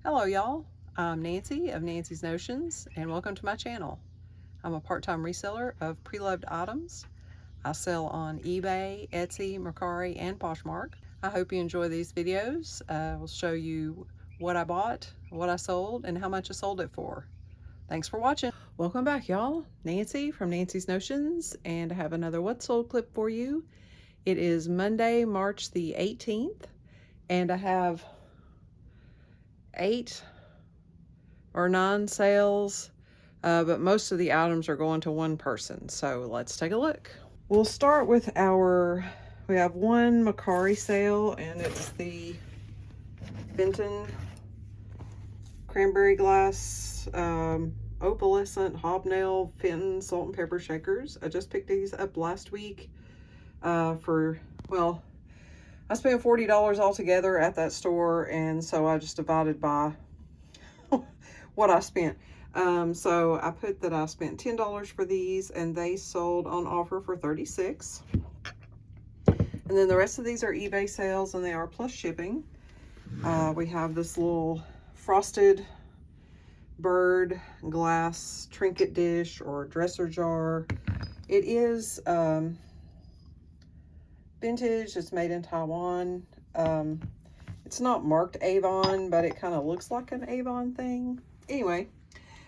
Hello y'all, I'm Nancy of Nancy's Notions and welcome to my channel. I'm a part-time reseller of pre-loved items. I sell on eBay, Etsy, Mercari, and Poshmark. I hope you enjoy these videos. I'll show you what I bought, what I sold, and how much I sold it for. Thanks for watching. Welcome back y'all. Nancy from Nancy's Notions, and I have another What Sold clip for you. It is Monday, March the 18th, and I have 8 or 9 sales, but most of the items are going to one person. So let's take a look. We'll start with we have one Mercari sale, and it's the Benton cranberry glass opalescent hobnail Fenton salt and pepper shakers. I just picked these up last week well, I spent $40 altogether at that store, and so I just divided by what I spent. So I put that I spent $10 for these, and they sold on offer for $36. And then the rest of these are eBay sales, and they are plus shipping. We have this little frosted bird glass trinket dish or dresser jar. It is vintage. It's made in Taiwan. It's not marked Avon, but it kind of looks like an Avon thing. Anyway,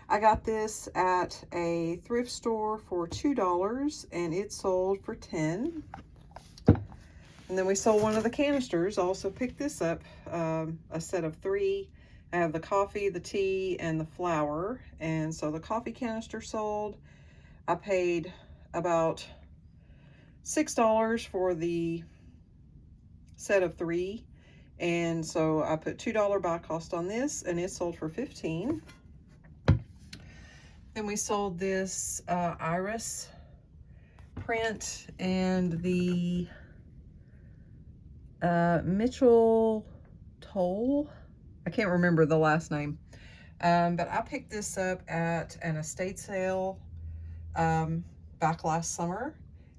I got this at a thrift store for $2, and it sold for $10. And then we sold one of the canisters. I also picked this up, a set of 3. I have the coffee, the tea, and the flour. And so the coffee canister sold. I paid about $6 for the set of 3. And so I put $2 buy cost on this, and it sold for $15. Then we sold this iris print and the Mitchell Toll. I can't remember the last name. But I picked this up at an estate sale back last summer,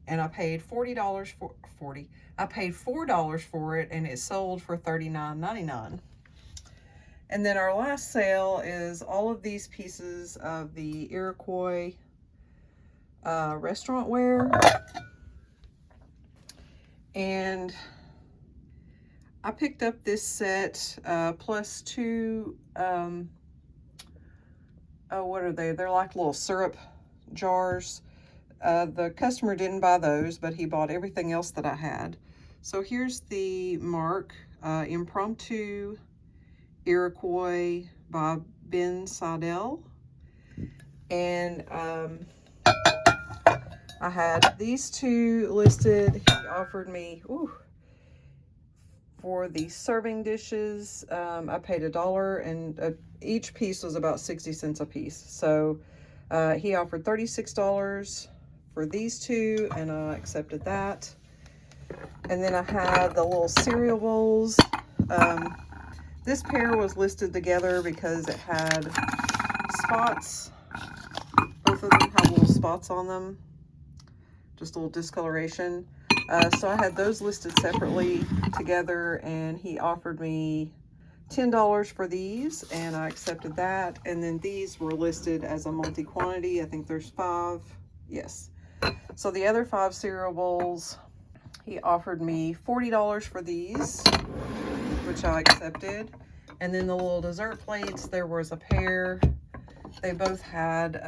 and I paid $40 for I paid $4 for it, and it sold for $39.99. And then our last sale is all of these pieces of the Iroquois restaurant wear. And I picked up this set plus 2, what are they? They're like little syrup jars. The customer didn't buy those, but he bought everything else that I had. So here's the mark, Impromptu Iroquois by Ben Seidel. And I had these 2 listed. He offered me, for the serving dishes, I paid $1, and each piece was about 60 cents a piece. So he offered $36 for these 2, and I accepted that. And then I had the little cereal bowls. This pair was listed together because it had spots. Both of them have little spots on them, just a little discoloration. So I had those listed separately together, and he offered me $10 for these, and I accepted that. And then these were listed as a multi-quantity. I think there's 5. Yes. So the other 5 cereal bowls, he offered me $40 for these, which I accepted. And then the little dessert plates, there was a pair. They both had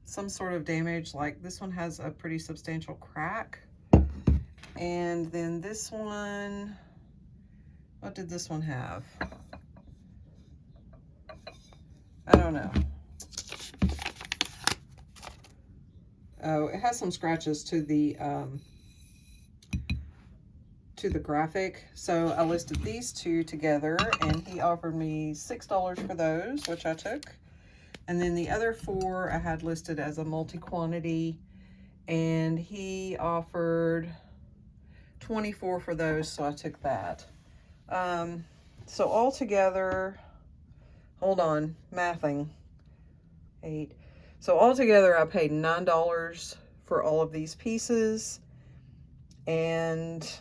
some sort of damage. Like this one has a pretty substantial crack. And then this one, what did this one have? I don't know. Oh, it has some scratches to the graphic. So I listed these 2 together, and he offered me $6 for those, which I took. And then the other 4 I had listed as a multi-quantity, and he offered $24 for those, so I took that. So altogether, hold on, mathing, 8. So altogether I paid $9 for all of these pieces, and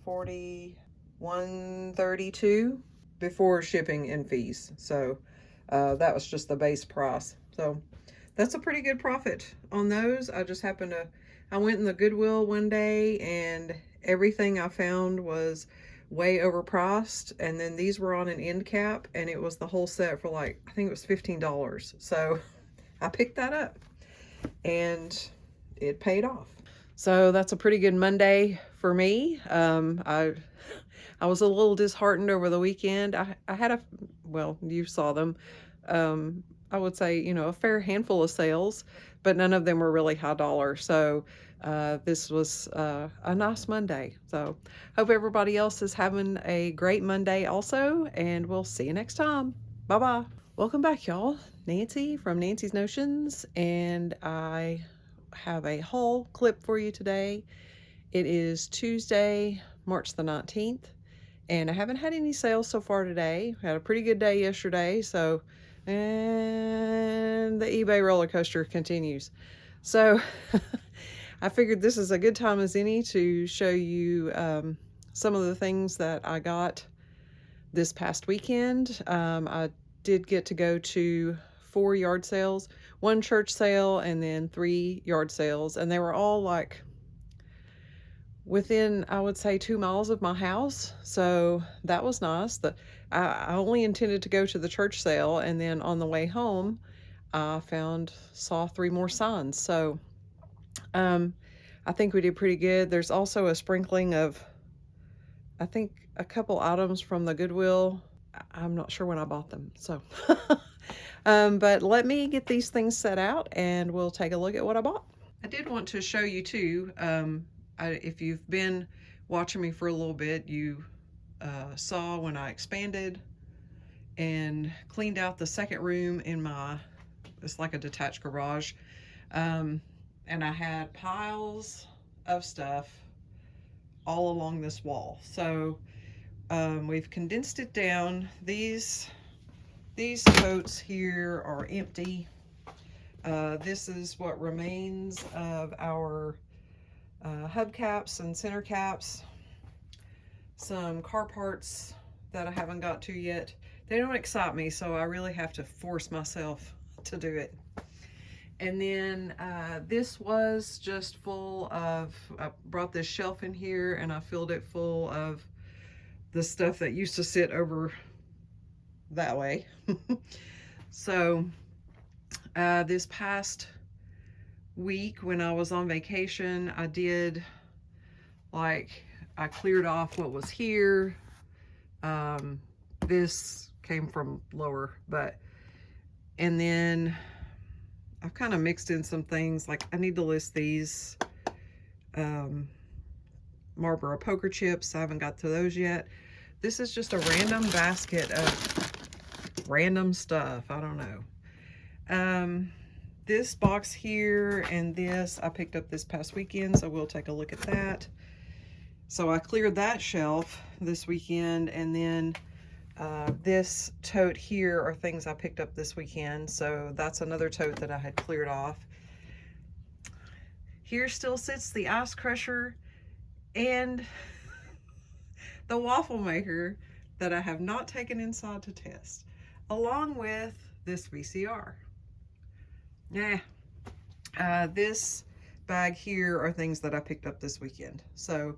$41.32 before shipping and fees. So that was just the base price. So that's a pretty good profit on those. I just happened to, I went in the Goodwill one day and everything I found was way overpriced. And then these were on an end cap and it was the whole set for like, I think it was $15. So I picked that up and it paid off. So that's a pretty good Monday for me. I was a little disheartened over the weekend. I had a, well, you saw them. I would say, you know, a fair handful of sales, but none of them were really high dollar. So this was a nice Monday. So hope everybody else is having a great Monday also, and we'll see you next time. Bye-bye. Welcome back, y'all. Nancy from Nancy's Notions, and I have a haul clip for you today. It is Tuesday, March the 19th. And I haven't had any sales so far today. Had a pretty good day yesterday, so, and the eBay roller coaster continues. So I figured this is a good time as any to show you some of the things that I got this past weekend. I did get to go to 4 yard sales, 1 church sale, and then 3 yard sales, and they were all like within, I would say, 2 miles of my house. So that was nice. I only intended to go to the church sale, and then on the way home, I saw 3 more signs. So I think we did pretty good. There's also a sprinkling of, I think, a couple items from the Goodwill. I'm not sure when I bought them. So, but let me get these things set out and we'll take a look at what I bought. I did want to show you too, if you've been watching me for a little bit, you saw when I expanded and cleaned out the second room in it's like a detached garage. And I had piles of stuff all along this wall. So we've condensed it down. These totes here are empty. This is what remains of our hubcaps and center caps, some car parts that I haven't got to yet. They don't excite me, so I really have to force myself to do it. And then this was just full of, I brought this shelf in here and I filled it full of the stuff that used to sit over that way. So this past week when I was on vacation, I did, like, I cleared off what was here. This came from lower, and then I've kind of mixed in some things. Like, I need to list these Marlboro poker chips. I haven't got to those yet. This is just a random basket of random stuff. I don't know. This box here and this I picked up this past weekend, so we'll take a look at that. So I cleared that shelf this weekend, and then this tote here are things I picked up this weekend, so that's another tote that I had cleared off. Here still sits the ice crusher and the waffle maker that I have not taken inside to test, along with this VCR. This bag here are things that I picked up this weekend. So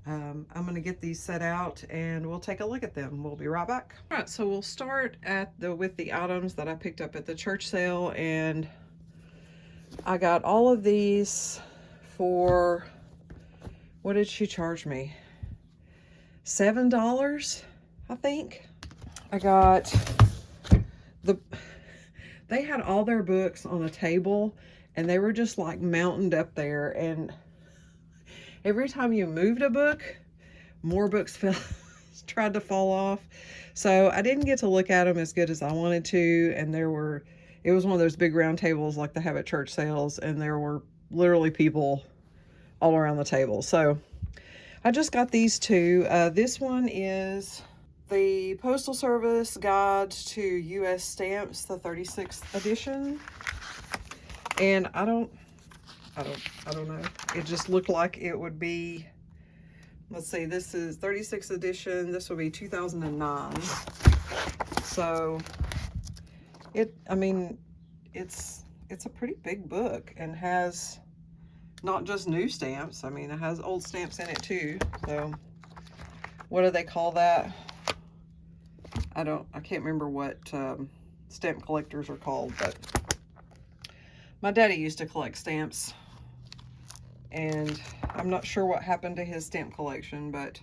I'm going to get these set out and we'll take a look at them. We'll be right back. All right, so we'll start with the items that I picked up at the church sale, and I got all of these for, what did she charge me? $7, I think. I got they had all their books on a table and they were just like mountained up there, and every time you moved a book, more books tried to fall off. So I didn't get to look at them as good as I wanted to, and it was one of those big round tables like they have at church sales, and there were literally people all around the table. So I just got these two. This one is the Postal Service Guide to U.S. Stamps, the 36th edition. And I don't know. It just looked like it would be let's see, this is 36th edition. This will be 2009. So I mean, it's a pretty big book and has not just new stamps. I mean, it has old stamps in it too. So what do they call that? I can't remember what stamp collectors are called, but my daddy used to collect stamps, and I'm not sure what happened to his stamp collection, but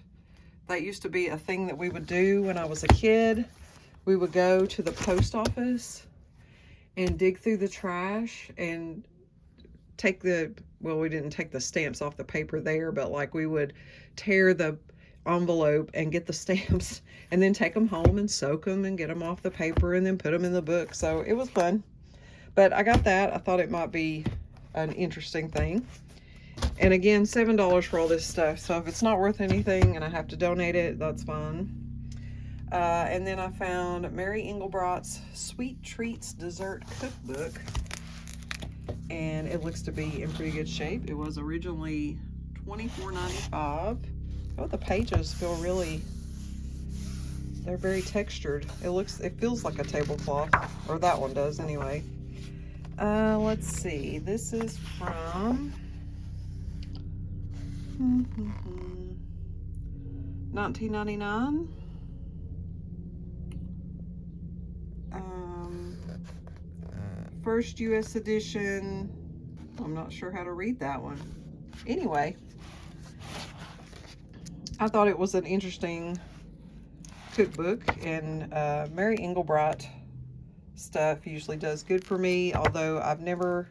that used to be a thing that we would do when I was a kid. We would go to the post office and dig through the trash and take well, we didn't take the stamps off the paper there, but like we would tear the envelope and get the stamps and then take them home and soak them and get them off the paper and then put them in the book. So it was fun. But I got that. I thought it might be an interesting thing. And again, $7 for all this stuff. So if it's not worth anything and I have to donate it, that's fine. And then I found Mary Engelbrott's Sweet Treats Dessert Cookbook. And it looks to be in pretty good shape. It was originally $24.95. Oh, the pages feel they're very textured. It feels like a tablecloth, or that one does anyway. Let's see. This is from 1999. First U.S. edition. I'm not sure how to read that one. Anyway, I thought it was an interesting cookbook, and Mary Engelbrott stuff usually does good for me, although I've never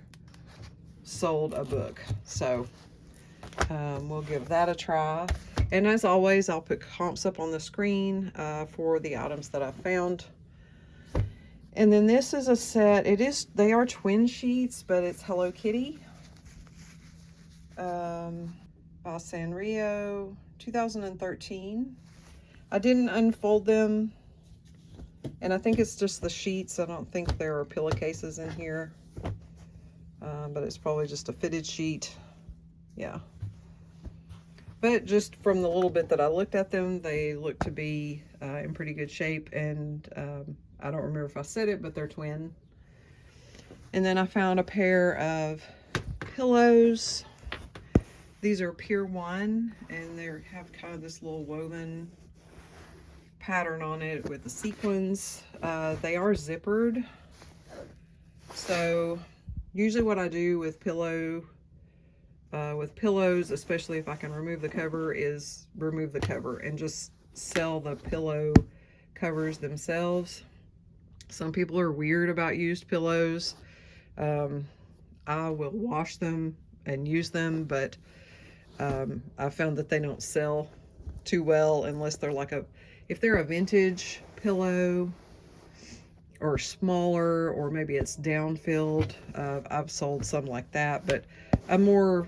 sold a book. So we'll give that a try. And as always, I'll put comps up on the screen for the items that I found. And then this is a set. They are twin sheets, but it's Hello Kitty. By Sanrio, 2013. I didn't unfold them, and I think it's just the sheets. I don't think there are pillowcases in here, but it's probably just a fitted sheet. Yeah. But just from the little bit that I looked at them, they look to be in pretty good shape, and I don't remember if I said it, but they're twin. And then I found a pair of pillows. These are Pier 1, and they have kind of this little woven pattern on it with the sequins. They are zippered. So usually what I do with pillows, especially if I can remove the cover, is remove the cover and just sell the pillow covers themselves. Some people are weird about used pillows. I will wash them and use them, but I found that they don't sell too well unless they're if they're a vintage pillow or smaller, or maybe it's down-filled. I've sold some like that, but a more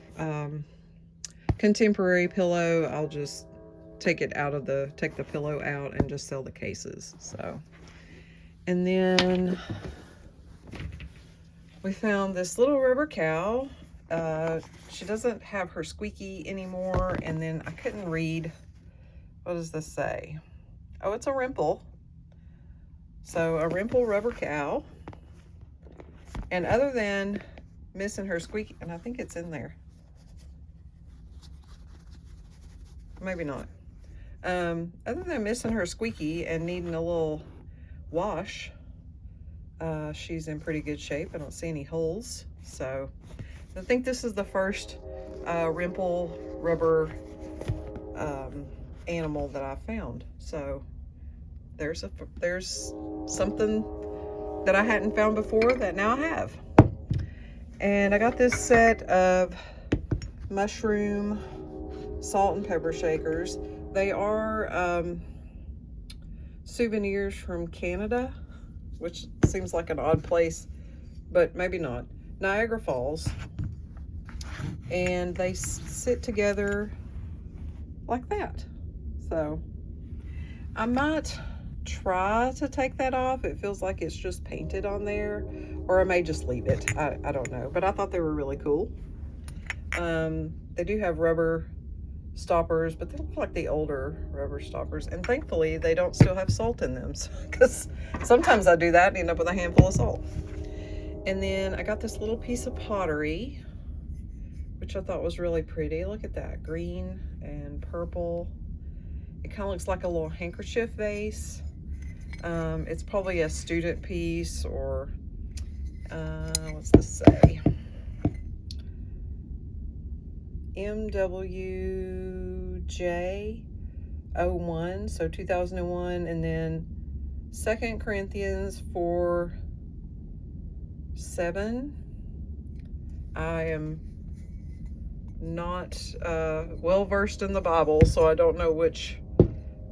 contemporary pillow, I'll just take the pillow out and just sell the cases. So, and then we found this little rubber cow. She doesn't have her squeaky anymore, and then I couldn't read. What does this say? Oh, it's a Rimple. So a Rimple rubber cow. And other than missing her squeaky, and I think it's in there. Maybe not. Other than missing her squeaky and needing a little wash, she's in pretty good shape. I don't see any holes. So I think this is the first Rimple rubber animal that I found. So there's something that I hadn't found before that now I have. And I got this set of mushroom salt and pepper shakers. They are souvenirs from Canada, which seems like an odd place, but maybe not. Niagara Falls. And they sit together like that. So I might try to take that off. It feels like it's just painted on there, or I may just leave it. I don't know, but I thought they were really cool. They do have rubber stoppers, but they look like the older rubber stoppers. And thankfully, they don't still have salt in them, because sometimes I do that and end up with a handful of salt. And then I got this little piece of pottery, which I thought was really pretty. Look at that, green and purple. It kind of looks like a little handkerchief vase. It's probably a student piece, or what's this say? MWJ01, so 2001, and then 2 Corinthians 4:7. I am not well versed in the Bible, so I don't know which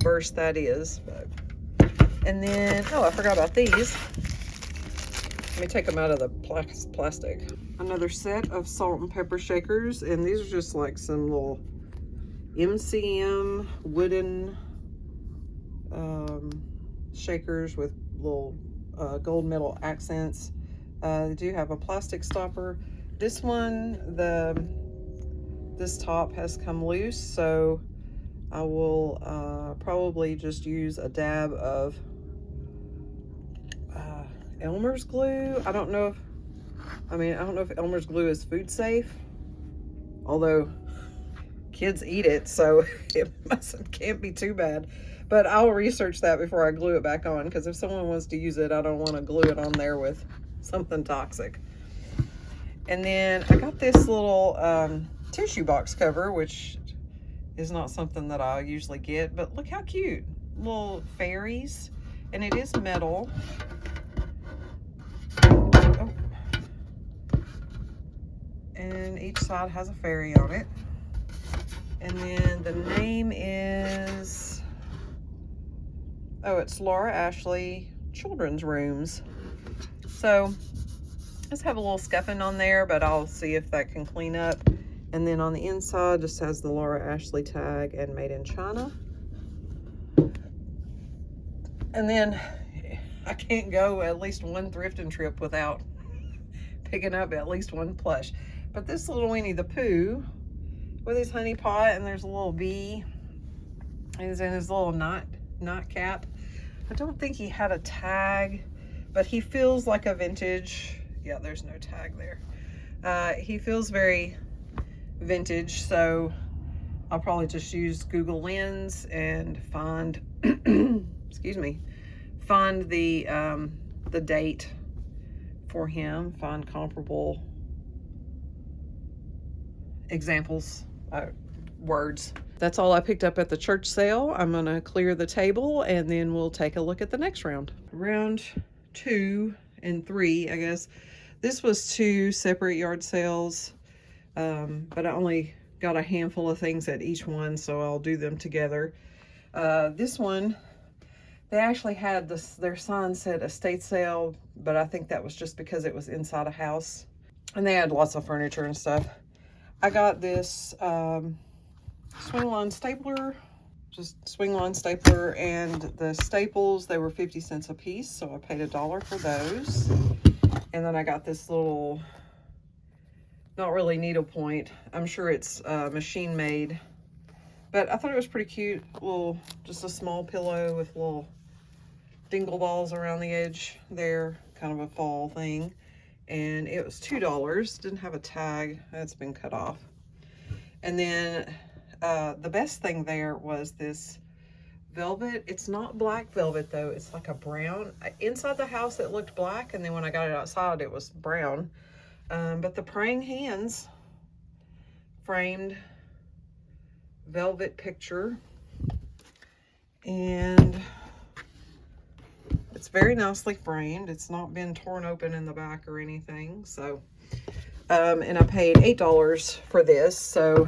verse that is. But, and then, oh, I forgot about these. Let me take them out of the plastic. Another set of salt and pepper shakers, and these are just like some little MCM wooden shakers with little gold metal accents. They do have a plastic stopper. This one, this top has come loose, so I will probably just use a dab of Elmer's glue. I don't know if Elmer's glue is food safe, although kids eat it, so it can't be too bad. But I'll research that before I glue it back on, because if someone wants to use it, I don't want to glue it on there with something toxic. And then I got this little tissue box cover, which is not something that I usually get, but look how cute. Little fairies, and it is metal. Oh. And each side has a fairy on it. And then the name is, oh, it's Laura Ashley Children's Rooms. So just have a little scuffing on there, but I'll see if that can clean up. And then on the inside just has the Laura Ashley tag and made in China. And then I can't go at least one thrifting trip without picking up at least one plush. But this little Winnie the Pooh with his honey pot, and there's a little bee. He's in his little knot cap. I don't think he had a tag, but he feels like a vintage. Yeah, there's no tag there. He feels very vintage, so I'll probably just use Google Lens and find excuse me, find the date for him, find comparable examples, words. That's all I picked up at the church sale. I'm gonna clear the table and then we'll take a look at the next round. Round 2 and 3, I guess. This was 2 separate yard sales, but I only got a handful of things at each one, so I'll do them together. This one, they actually had this, their sign said estate sale, but I think that was just because it was inside a house. And they had lots of furniture and stuff. I got this swing line stapler, just swing line stapler, and the staples, they were 50 cents a piece, so I paid $1 for those. And then I got this little, not really needlepoint, I'm sure it's machine made, but I thought it was pretty cute. Little, just a small pillow with little dingle balls around the edge there, kind of a fall thing. And it was $2, didn't have a tag, that's been cut off. And then the best thing there was this velvet. It's not black velvet though, it's like a brown. Inside the house it looked black, and then when I got it outside it was brown. But the praying hands framed velvet picture, and it's very nicely framed. It's not been torn open in the back or anything. So and I paid $8 for this, so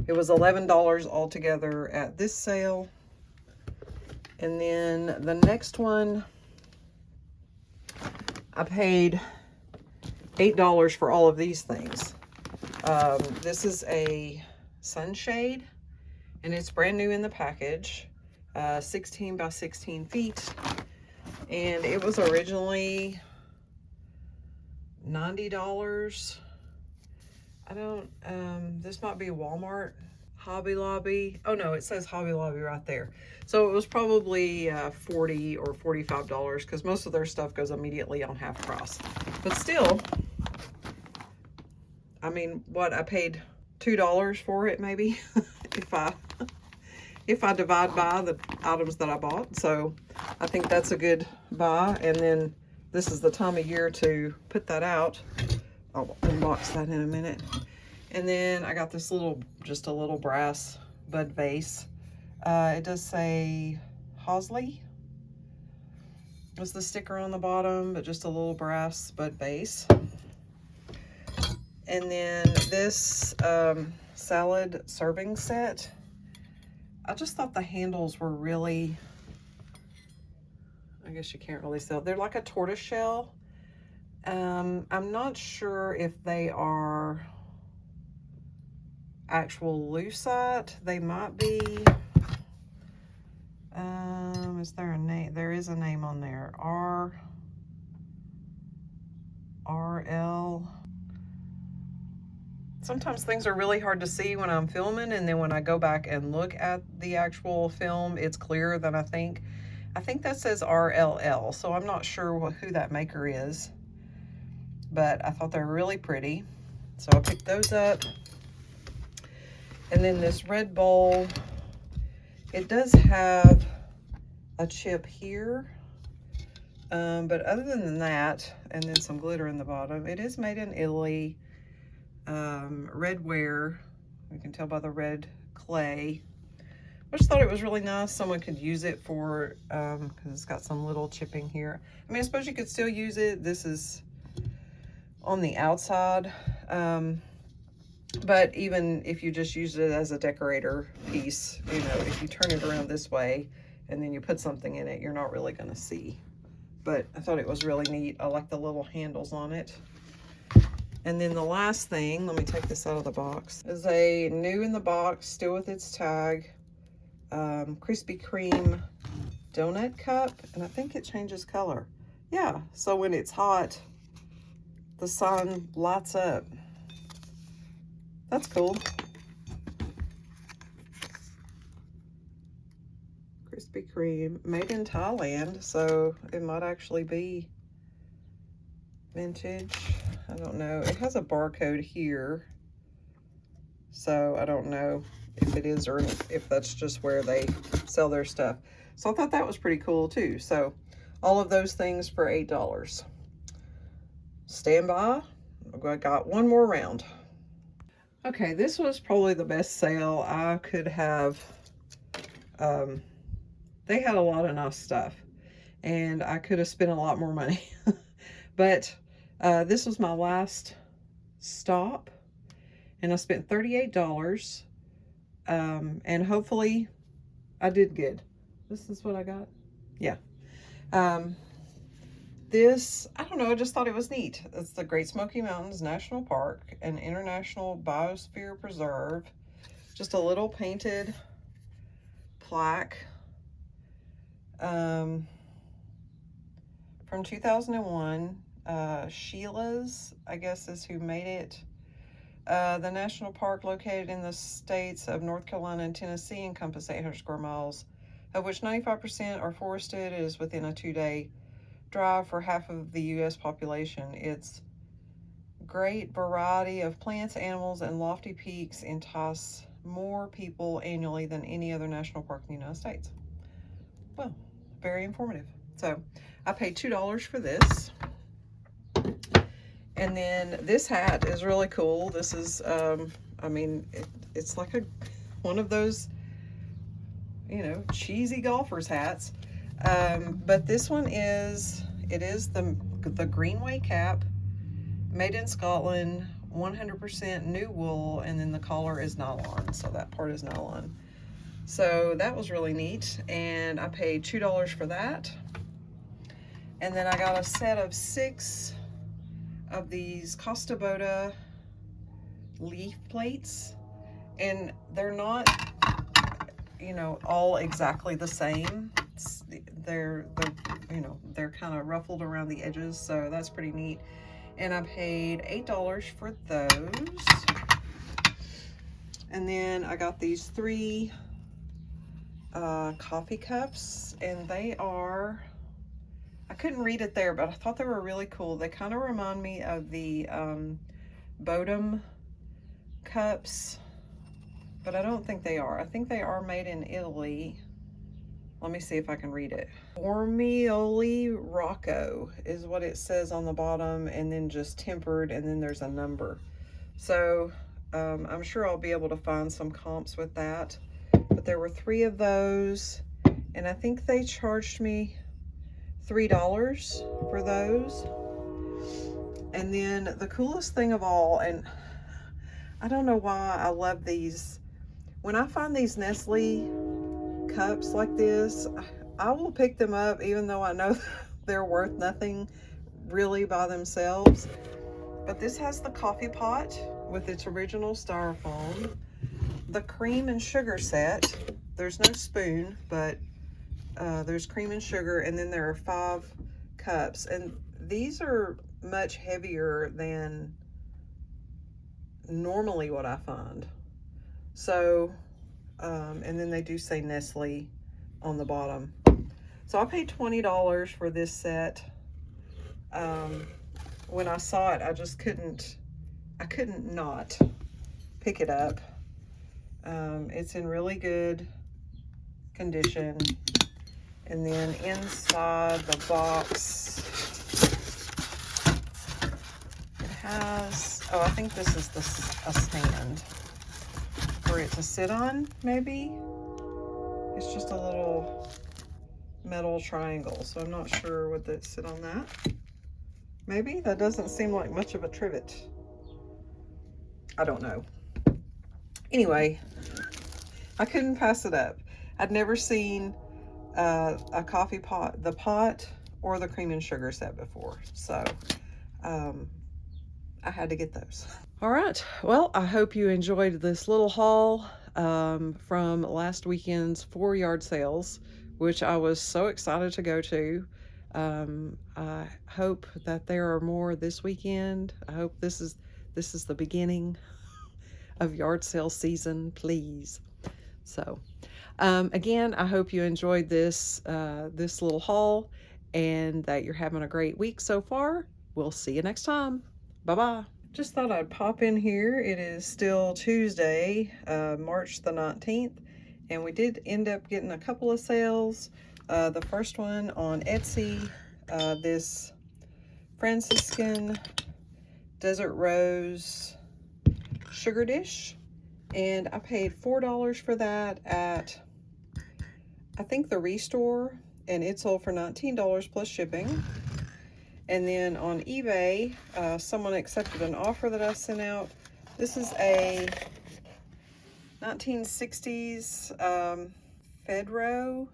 it was $11 altogether at this sale. And then the next one, I paid $8 for all of these things. This is a sunshade, and it's brand new in the package, 16 by 16 feet. And it was originally $90. I don't, this might be Walmart. Hobby Lobby. Oh no, it says Hobby Lobby right there. So it was probably $40 or $45 because most of their stuff goes immediately on half price. But still, I mean, what, I paid $2 for it maybe if I divide by the items that I bought. So I think that's a good buy. And then this is the time of year to put that out. I'll unbox that in a minute. And then I got this little, just a little brass bud vase. It does say Hosley. It's the sticker on the bottom, but just a little brass bud vase. And then this salad serving set. I just thought the handles were really, I guess you can't really sell. They're like a tortoise shell. I'm not sure if they are actual lucite. They might be. Is there a name? There is a name on there. RL. Sometimes things are really hard to see when I'm filming, and then when I go back and look at the actual film, it's clearer than I think. I think that says RLL, so I'm not sure who that maker is, but I thought they were really pretty, so I picked those up. And then this red bowl, it does have a chip here, but other than that, and then some glitter in the bottom, it is made in Italy. Redware, you can tell by the red clay. I just thought it was really nice. Someone could use it for, because it's got some little chipping here. I mean, I suppose you could still use it. This is on the outside. But even if you just use it as a decorator piece, you know, if you turn it around this way and then you put something in it, you're not really going to see. But I thought it was really neat. I like the little handles on it. And then the last thing, let me take this out of the box, is a new in the box, still with its tag, Krispy Kreme donut cup. And I think it changes color. Yeah, so when it's hot, the sun lights up. That's cool. Krispy Kreme, made in Thailand, so it might actually be vintage. I don't know. It has a barcode here, so I don't know if it is or if that's just where they sell their stuff. So I thought that was pretty cool too. So all of those things for $8. Stand by. I got one more round. Okay, this was probably the best sale I could have. They had a lot of nice stuff, and I could have spent a lot more money. But this was my last stop, and I spent $38. And hopefully I did good. This is what I got. Yeah. This, I don't know, I just thought it was neat. It's the Great Smoky Mountains National Park, an International Biosphere Preserve. Just a little painted plaque. From 2001, Sheila's, I guess, is who made it. The national park, located in the states of North Carolina and Tennessee, encompass 800 square miles, of which 95% are forested. It is within a 2-day drive for half of the U.S. population. Its great variety of plants, animals, and lofty peaks entice more people annually than any other national park in the United States. Well, very informative. So I paid $2 for this. And then this hat is really cool. This is, I mean, it's like one of those, you know, cheesy golfer's hats. But this one is, it is the Greenway cap, made in Scotland, 100% new wool, and then the collar is nylon, so that part is nylon. So that was really neat, and I paid $2 for that. And then I got a set of 6 of these Costa Boda leaf plates, and they're not, you know, all exactly the same. They're you know, they're kind of ruffled around the edges, so that's pretty neat. And I paid $8 for those. And then I got these 3 coffee cups, and they are, I couldn't read it there, but I thought they were really cool. They kind of remind me of the Bodum cups, but I don't think they are. I think they are made in Italy. Let me see if I can read it. Bormioli Rocco is what it says on the bottom, and then just tempered, and then there's a number. So I'm sure I'll be able to find some comps with that. But there were 3 of those, and I think they charged me $3 for those. And then the coolest thing of all, and I don't know why I love these. When I find these Nestle cups like this, I will pick them up even though I know they're worth nothing really by themselves. But this has the coffee pot with its original styrofoam, the cream and sugar set. There's no spoon, but there's cream and sugar, and then there are 5 cups, and these are much heavier than normally what I find. So and then they do say Nestle on the bottom. So I paid $20 for this set. When I saw it, I just couldn't not pick it up. It's in really good condition. And then inside the box, it has, oh, I think this is a stand for it to sit on, maybe. It's just a little metal triangle, so I'm not sure would that sit on that. Maybe. That doesn't seem like much of a trivet. I don't know. Anyway, I couldn't pass it up. I'd never seen a coffee pot, the pot, or the cream and sugar set before, so I had to get those. All right, well, I hope you enjoyed this little haul from last weekend's 4 yard sales, which I was so excited to go to. I hope that there are more this weekend. I hope this is the beginning of yard sale season, please. So again, I hope you enjoyed this this little haul, and that you're having a great week so far. We'll see you next time. Bye-bye. Just thought I'd pop in here. It is still Tuesday, March the 19th, and we did end up getting a couple of sales. The first one on Etsy, this Franciscan Desert Rose sugar dish, and I paid $4 for that at, I think, the Restore, and it sold for $19 plus shipping. And then on eBay, someone accepted an offer that I sent out. This is a 1960s Fedro,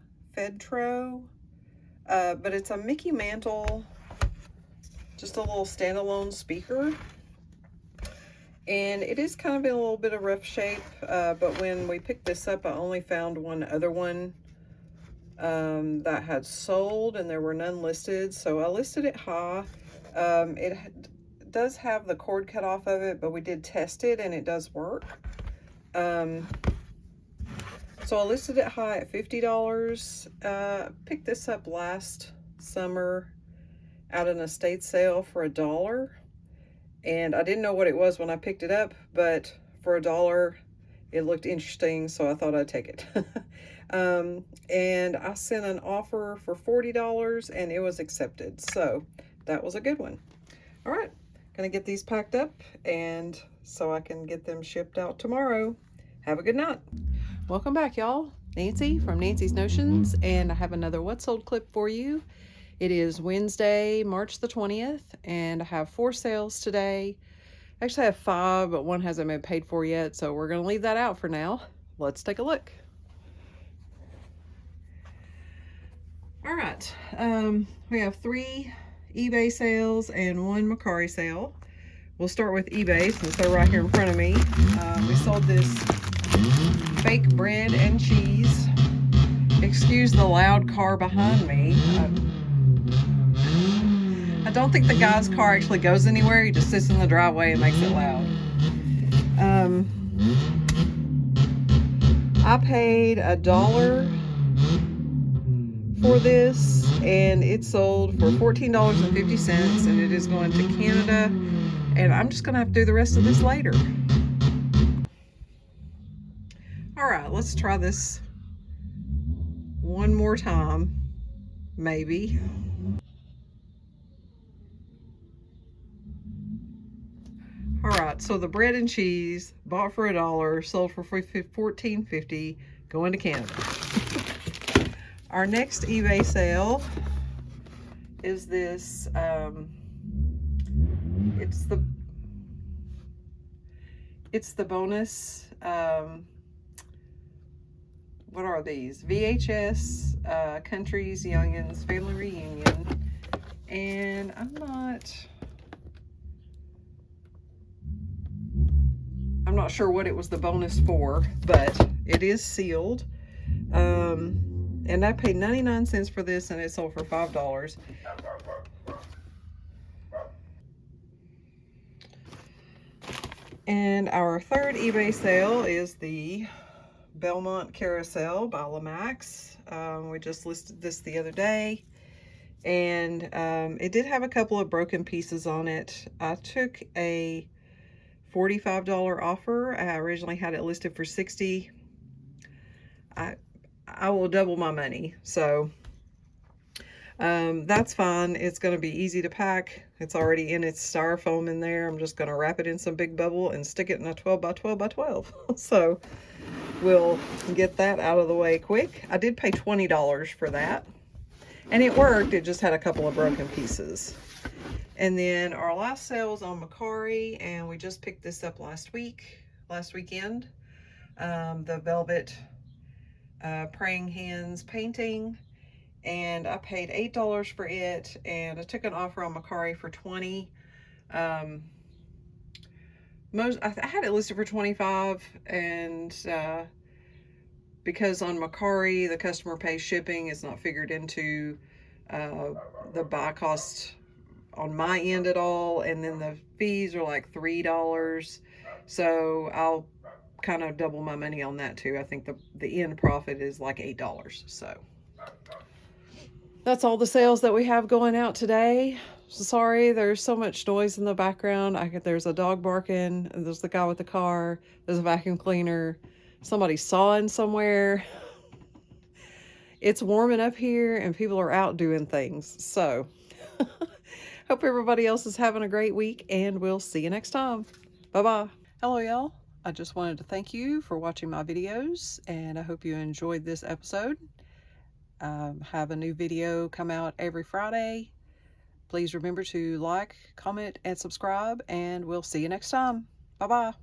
but it's a Mickey Mantle, just a little standalone speaker. And it is kind of in a little bit of rough shape, but when we picked this up, I only found one other one that had sold, and there were none listed, so I listed it high. It does have the cord cut off of it, but we did test it and it does work. So I listed it high at $50. Picked this up last summer at an estate sale for $1, and I didn't know what it was when I picked it up, but for $1 it looked interesting, so I thought I'd take it. And I sent an offer for $40 and it was accepted, so that was a good one. All right, gonna get these packed up and so I can get them shipped out tomorrow. Have a good night. Welcome back, y'all. Nancy from Nancy's Notions, and I have another What Sold clip for you. It is Wednesday, March the 20th, and I have 4 sales today. Actually, I have 5, but one hasn't been paid for yet, so we're gonna leave that out for now. Let's take a look. All right, we have 3 eBay sales and 1 Mercari sale. We'll start with eBay since they're right here in front of me. We sold this fake bread and cheese. Excuse the loud car behind me. I don't think the guy's car actually goes anywhere. He just sits in the driveway and makes it loud. I paid $1 for this, and it sold for $14.50, and it is going to Canada, and I'm just gonna have to do the rest of this later. All right, let's try this one more time, maybe. All right, so the bread and cheese bought for $1, sold for $14.50, going to Canada. Our next eBay sale is this. It's the bonus. What are these? VHS Country's Youngins Family Reunion, and I'm not sure what it was the bonus for, but it is sealed. And I paid 99 cents for this, and it sold for $5. And our third eBay sale is the Belmont Carousel by Lamax. We just listed this the other day, and it did have a couple of broken pieces on it. I took a $45 offer. I originally had it listed for $60. I will double my money, so that's fine. It's going to be easy to pack. It's already in its styrofoam in there. I'm just going to wrap it in some big bubble and stick it in a 12 by 12 by 12. So we'll get that out of the way quick. I did pay $20 for that, and it worked. It just had a couple of broken pieces. And then our last sale was on Mercari, and we just picked this up last weekend. The Velvet Praying Hands painting, and I paid $8 for it, and I took an offer on Mercari for $20. I had it listed for $25, and because on Mercari the customer pays shipping, it's not figured into the buy cost on my end at all, and then the fees are like $3, so I'll kind of double my money on that too. I think the end profit is like $8. So that's all the sales that we have going out today. So sorry, there's so much noise in the background. There's a dog barking, and there's the guy with the car, there's a vacuum cleaner, somebody's sawing somewhere. It's warming up here, and people are out doing things. So hope everybody else is having a great week, and we'll see you next time. Bye-bye. Hello, y'all. I just wanted to thank you for watching my videos, and I hope you enjoyed this episode. Have a new video come out every Friday. Please remember to like, comment, and subscribe, and we'll see you next time. Bye-bye.